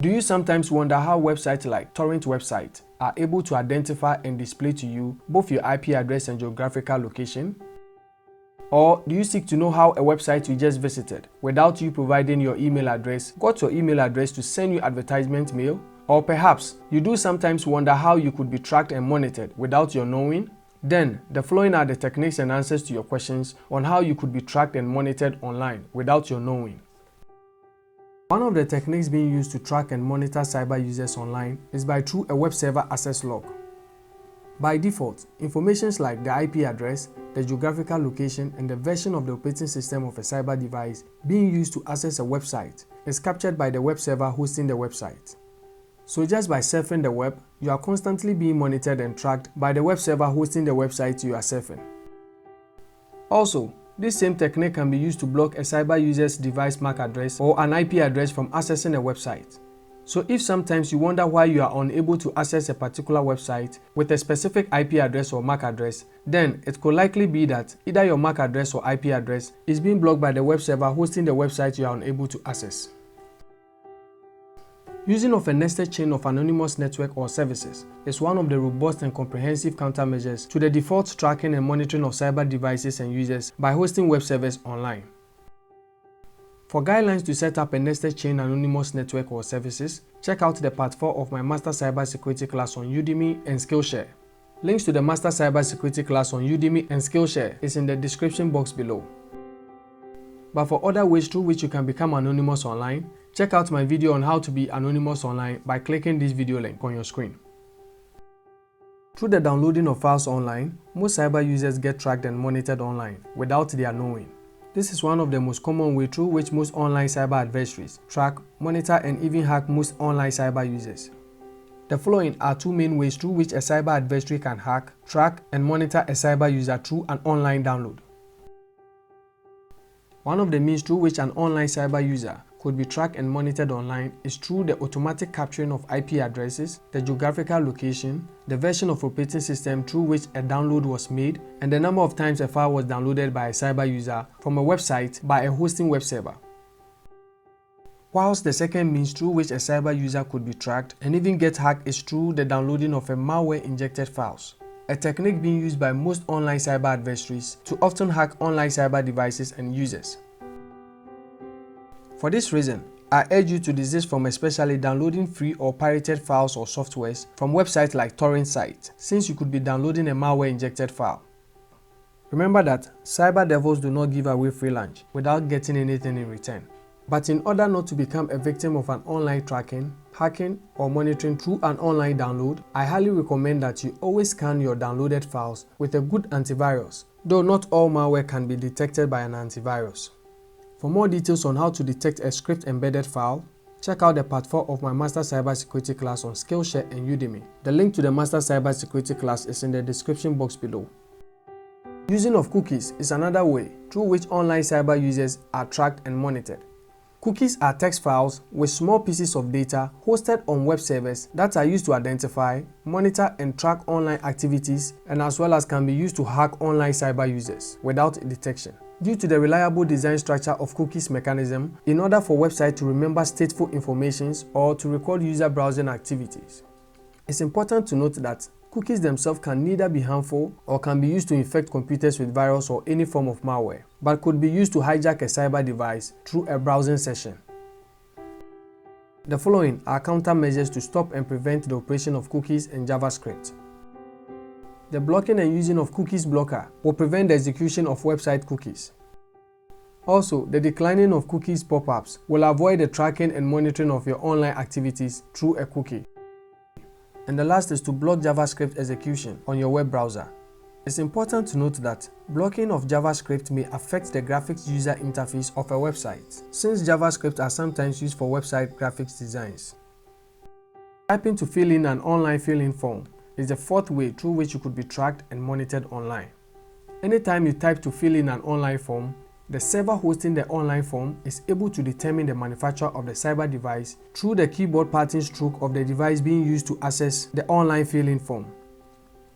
Do you sometimes wonder how websites like torrent websites are able to identify and display to you both your IP address and geographical location? Or do you seek to know how a website you just visited, without you providing your email address, got your email address to send you advertisement mail? Or perhaps you do sometimes wonder how you could be tracked and monitored without your knowing? Then, the following are the techniques and answers to your questions on how you could be tracked and monitored online without your knowing. One of the techniques being used to track and monitor cyber users online is through a web server access log. By default, information like the IP address, the geographical location, and the version of the operating system of a cyber device being used to access a website is captured by the web server hosting the website. So just by surfing the web, you are constantly being monitored and tracked by the web server hosting the website you are surfing. Also, this same technique can be used to block a cyber user's device MAC address or an IP address from accessing a website. So if sometimes you wonder why you are unable to access a particular website with a specific IP address or MAC address, then it could likely be that either your MAC address or IP address is being blocked by the web server hosting the website you are unable to access. Using of a nested chain of anonymous network or services is one of the robust and comprehensive countermeasures to the default tracking and monitoring of cyber devices and users by hosting web servers online. For guidelines to set up a nested chain anonymous network or services, check out the Part 4 of my Master Cybersecurity class on Udemy and Skillshare. Links to the Master Cybersecurity class on Udemy and Skillshare is in the description box below. But for other ways through which you can become anonymous online, check out my video on how to be anonymous online by clicking this video link on your screen. Through the downloading of files online, most cyber users get tracked and monitored online without their knowing. This is one of the most common ways through which most online cyber adversaries track, monitor, and even hack most online cyber users. The following are two main ways through which a cyber adversary can hack, track, and monitor a cyber user through an online download. One of the means through which an online cyber user could be tracked and monitored online is through the automatic capturing of IP addresses, the geographical location, the version of operating system through which a download was made, and the number of times a file was downloaded by a cyber user from a website by a hosting web server. Whilst the second means through which a cyber user could be tracked and even get hacked is through the downloading of a malware-injected files, a technique being used by most online cyber adversaries to often hack online cyber devices and users. For this reason, I urge you to desist from especially downloading free or pirated files or softwares from websites like torrent sites, since you could be downloading a malware-injected file. Remember that cyber devils do not give away free lunch without getting anything in return. But in order not to become a victim of an online tracking, hacking, or monitoring through an online download, I highly recommend that you always scan your downloaded files with a good antivirus, though not all malware can be detected by an antivirus. For more details on how to detect a script-embedded file, check out the Part 4 of my Master Cybersecurity class on Skillshare and Udemy. The link to the Master Cybersecurity class is in the description box below. Using of cookies is another way through which online cyber users are tracked and monitored. Cookies are text files with small pieces of data hosted on web servers that are used to identify, monitor, and track online activities, and as well as can be used to hack online cyber users without detection. Due to the reliable design structure of cookies mechanism, in order for websites to remember stateful information or to record user browsing activities. It's important to note that cookies themselves can neither be harmful or can be used to infect computers with virus or any form of malware, but could be used to hijack a cyber device through a browsing session. The following are countermeasures to stop and prevent the operation of cookies and JavaScript. The blocking and using of cookies blocker will prevent the execution of website cookies. Also, the declining of cookies pop-ups will avoid the tracking and monitoring of your online activities through a cookie. And the last is to block JavaScript execution on your web browser. It's important to note that blocking of JavaScript may affect the graphics user interface of a website, since JavaScript are sometimes used for website graphics designs. Typing to fill in an online fill-in form is the fourth way through which you could be tracked and monitored online. Anytime you type to fill in an online form, the server hosting the online form is able to determine the manufacturer of the cyber device through the keyboard pattern stroke of the device being used to access the online fill-in form.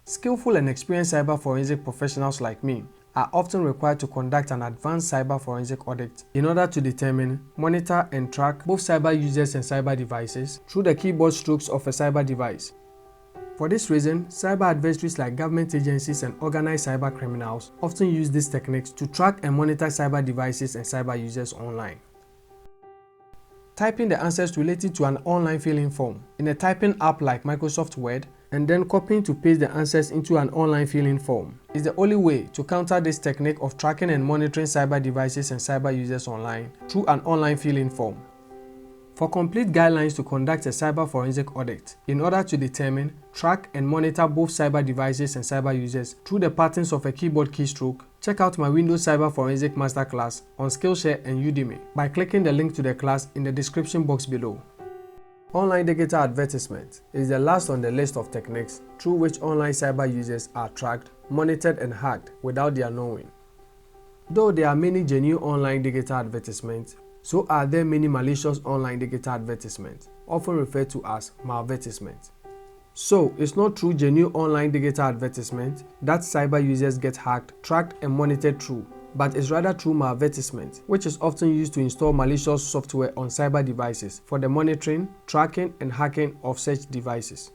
Skillful and experienced cyber forensic professionals like me are often required to conduct an advanced cyber forensic audit in order to determine, monitor, and track both cyber users and cyber devices through the keyboard strokes of a cyber device. For this reason, cyber adversaries like government agencies and organized cyber criminals often use these techniques to track and monitor cyber devices and cyber users online. Typing the answers related to an online filling form in a typing app like Microsoft Word and then copying to paste the answers into an online filling form is the only way to counter this technique of tracking and monitoring cyber devices and cyber users online through an online filling form. For complete guidelines to conduct a cyber forensic audit in order to determine, track, and monitor both cyber devices and cyber users through the patterns of a keyboard keystroke, check out my Windows Cyber Forensic Masterclass on Skillshare and Udemy by clicking the link to the class in the description box below. Online digital advertisement is the last on the list of techniques through which online cyber users are tracked, monitored, and hacked without their knowing. Though there are many genuine online digital advertisements, so are there many malicious online digital advertisements, often referred to as malvertisement. So, it's not through genuine online digital advertisement that cyber users get hacked, tracked, and monitored through, but it's rather through malvertisement, which is often used to install malicious software on cyber devices for the monitoring, tracking, and hacking of such devices.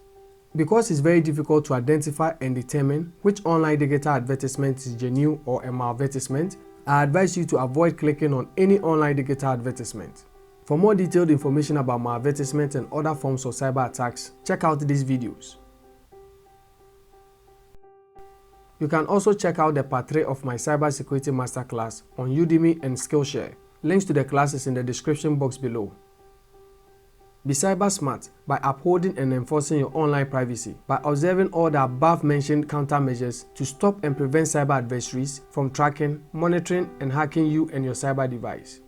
Because it's very difficult to identify and determine which online digital advertisement is genuine or a malvertisement, I advise you to avoid clicking on any online digital advertisement. For more detailed information about malvertisement and other forms of cyber attacks, check out these videos. You can also check out the Part 3 of my Cybersecurity Masterclass on Udemy and Skillshare. Links to the classes in the description box below. Be cyber smart by upholding and enforcing your online privacy by observing all the above-mentioned countermeasures to stop and prevent cyber adversaries from tracking, monitoring, and hacking you and your cyber device.